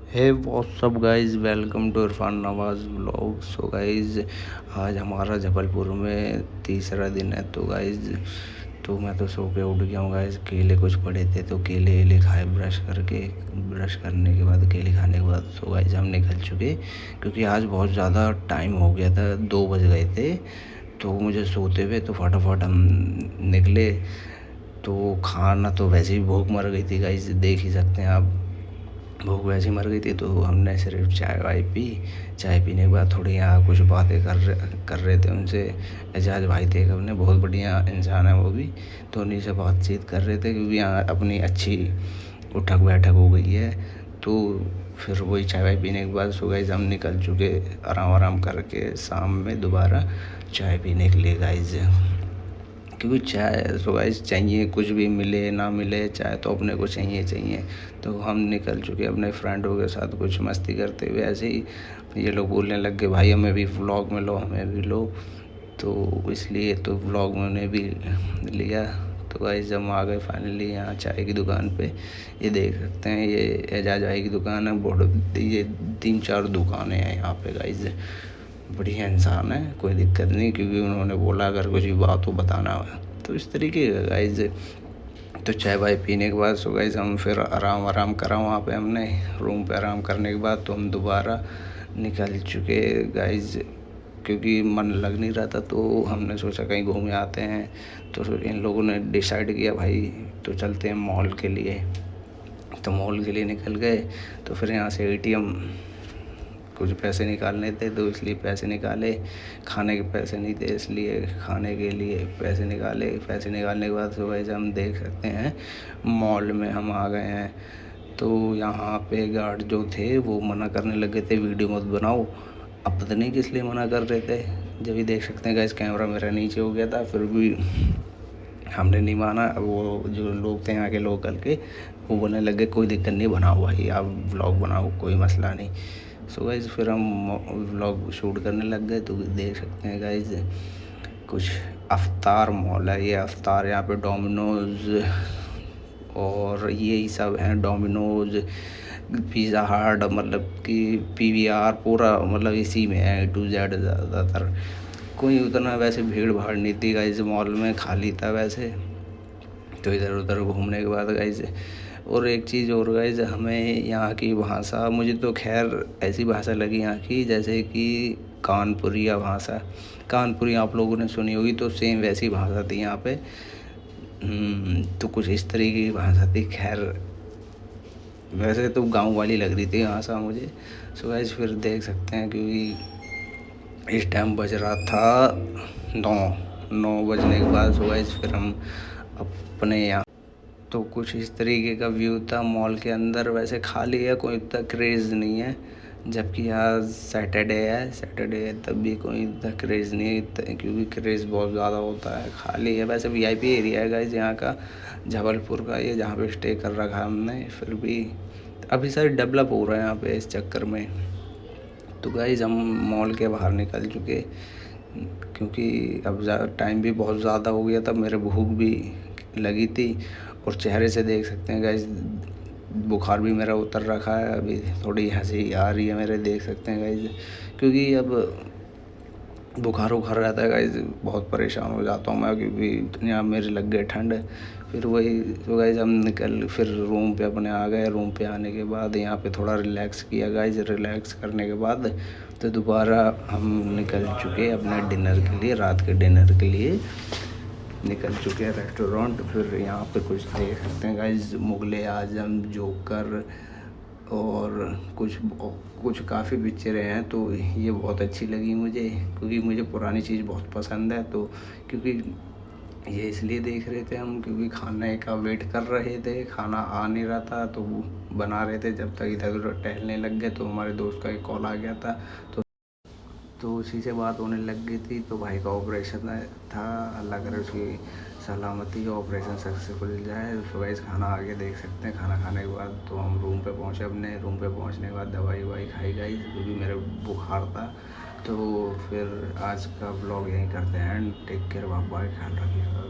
Hey what's up guys, welcome to Irfan Nawaz blog. So guys, आज हमारा जबलपुर में तीसरा दिन है। तो गाइज, तो मैं तो सो के उठ गया हूँ गाइज। केले कुछ पड़े थे तो केले वेले खाए ब्रश करने के बाद, केले खाने के बाद सो गाइज हम निकल चुके, क्योंकि आज बहुत ज़्यादा टाइम हो गया था, 2 बज गए थे। तो मुझे सोते हुए तो फटाफट हम निकले। तो खाना तो वैसे ही भूख मर गई थी गाइज, देख ही सकते हैं आप, भूख वैसे मर गई थी। तो हमने सिर्फ चाय वाय पी। चाय पीने के बाद थोड़ी यहाँ कुछ बातें कर रहे थे उनसे। एजाज भाई थे अपने, बहुत बढ़िया इंसान है वो भी। तो उन्हीं से बातचीत कर रहे थे, क्योंकि यहाँ अपनी अच्छी उठक बैठक हो गई है। तो फिर वही चाय वाय पीने के बाद सो गाइस हम निकल चुके, आराम आराम करके शाम में दोबारा चाय पीने के लिए गाइस। क्योंकि चाय तो गाइस चाहिए, कुछ भी मिले ना मिले चाय तो अपने को चाहिए चाहिए। तो हम निकल चुके अपने फ्रेंडों के साथ कुछ मस्ती करते हुए। ऐसे ही ये लोग बोलने लग गए, भाई हमें भी व्लॉग में लो, हमें भी लो। तो इसलिए तो व्लॉग में उन्हें भी लिया। तो गाइस जब हम आ गए फाइनली यहाँ चाय की दुकान पे, ये देख सकते हैं, ये एजाज भाई की दुकान है। बहुत, ये 3-4 दुकानें हैं यहाँ पे गाइस। बढ़िया इंसान है, कोई दिक्कत नहीं, क्योंकि उन्होंने बोला अगर कुछ भी बात हो बताना है। तो इस तरीके का गाइज। तो चाय वाय पीने के बाद सो गाइज हम फिर आराम आराम करा वहाँ पे हमने रूम पे। आराम करने के बाद तो हम दोबारा निकल चुके गाइज, क्योंकि मन लग नहीं रहा था। तो हमने सोचा कहीं घूम आते हैं। तो इन लोगों ने डिसाइड किया भाई तो चलते हैं मॉल के लिए। तो मॉल के लिए निकल गए। तो फिर यहाँ से एटीएम कुछ पैसे निकालने थे, तो इसलिए पैसे निकाले। खाने के पैसे नहीं थे, इसलिए खाने के लिए पैसे निकाले। पैसे निकालने के बाद तो वैसे हम देख सकते हैं मॉल में हम आ गए हैं। तो यहाँ पे गार्ड जो थे वो मना करने लगे थे, वीडियो मत बनाओ। अब पता नहीं किस लिए मना कर रहे थे। जब भी देख सकते हैं गाइस, कैमरा मेरा नीचे हो गया था, फिर भी हमने नहीं माना। वो जो लोग थे यहाँ के लोकल के, वो बोलने लगे कोई दिक्कत नहीं, बनाओ भाई आप व्लॉग बनाओ, कोई मसला नहीं। सो गाइज फिर हम व्लॉग शूट करने लग गए। तो देख सकते हैं गाइज, कुछ अफ्तार मॉल है। ये अफ्तार, यहाँ पे डोमिनोज और यही सब हैं, डोमिनोज, पिज़्ज़ा हट, मतलब कि पीवीआर पूरा, मतलब इसी में है A to Z। ज़्यादातर कोई उतना वैसे भीड़ भाड़ नहीं थी गाइज मॉल में, खाली था वैसे। तो इधर उधर घूमने के बाद गाइज, और एक चीज़ और गाइज, हमें यहाँ की भाषा, मुझे तो खैर ऐसी भाषा लगी यहाँ की जैसे कि कानपुरिया भाषा। कानपुरी आप लोगों ने सुनी होगी, तो सेम वैसी भाषा थी यहाँ पे। तो कुछ इस तरीके की भाषा थी। खैर वैसे तो गांव वाली लग रही थी भाषा मुझे। सो गाइज फिर देख सकते हैं, क्योंकि इस टाइम बज रहा था 9 बजने के बाद सो गाइज फिर हम अपने यहाँ, तो कुछ इस तरीके का व्यू था मॉल के अंदर। वैसे खाली है, कोई इतना क्रेज़ नहीं है, जबकि आज सैटरडे है तब भी कोई इतना क्रेज़ नहीं है, क्योंकि क्रेज़ बहुत ज़्यादा होता है। खाली है, वैसे वीआईपी एरिया है गाइस यहाँ का, जबलपुर का, ये जहाँ पे स्टे कर रखा है हमने। फिर भी अभी सर डेवलप हो रहा है यहाँ पे इस चक्कर में। तो गाइस हम मॉल के बाहर निकल चुके, क्योंकि अब टाइम भी बहुत ज़्यादा हो गया था, मेरे भूख भी लगी थी। और चेहरे से देख सकते हैं गाइस, बुखार भी मेरा उतर रखा है, अभी थोड़ी हंसी आ रही है मेरे, देख सकते हैं गाइस। क्योंकि अब बुखार उखार रहता है गाइस, बहुत परेशान हो जाता हूँ मैं, क्योंकि यहाँ मेरे लग गए ठंड। फिर वही तो गाइस हम फिर रूम पे अपने आ गए। रूम पे आने के बाद यहाँ पे थोड़ा रिलैक्स किया गाइस। रिलैक्स करने के बाद तो दोबारा हम निकल चुके अपने डिनर के लिए, रात के डिनर के लिए निकल चुके हैं रेस्टोरेंट। फिर यहाँ पे कुछ देख सकते हैं गाइस, मुगले आजम, जोकर और कुछ काफ़ी पिक्चरें हैं। तो ये बहुत अच्छी लगी मुझे, क्योंकि मुझे पुरानी चीज़ बहुत पसंद है। तो क्योंकि ये इसलिए देख रहे थे हम, क्योंकि खाने का वेट कर रहे थे, खाना आ नहीं रहा था तो बना रहे थे। जब तक इधर उधर टहलने लग गए तो हमारे दोस्त का एक कॉल आ गया था। तो उसी से बात होने लग गई थी। तो भाई का ऑपरेशन था, अल्लाह करे उसकी सलामती, ऑपरेशन सक्सेसफुल जाए। तो गाइस खाना आगे देख सकते हैं। खाना खाने के बाद तो हम रूम पे पहुँचे। अपने रूम पे पहुँचने के बाद दवाई ववाई खाई गाइस, क्योंकि मेरे बुखार था। तो फिर आज का ब्लॉग यहीं करते हैं। टेक केयर, बाय, ख्याल रखिएगा।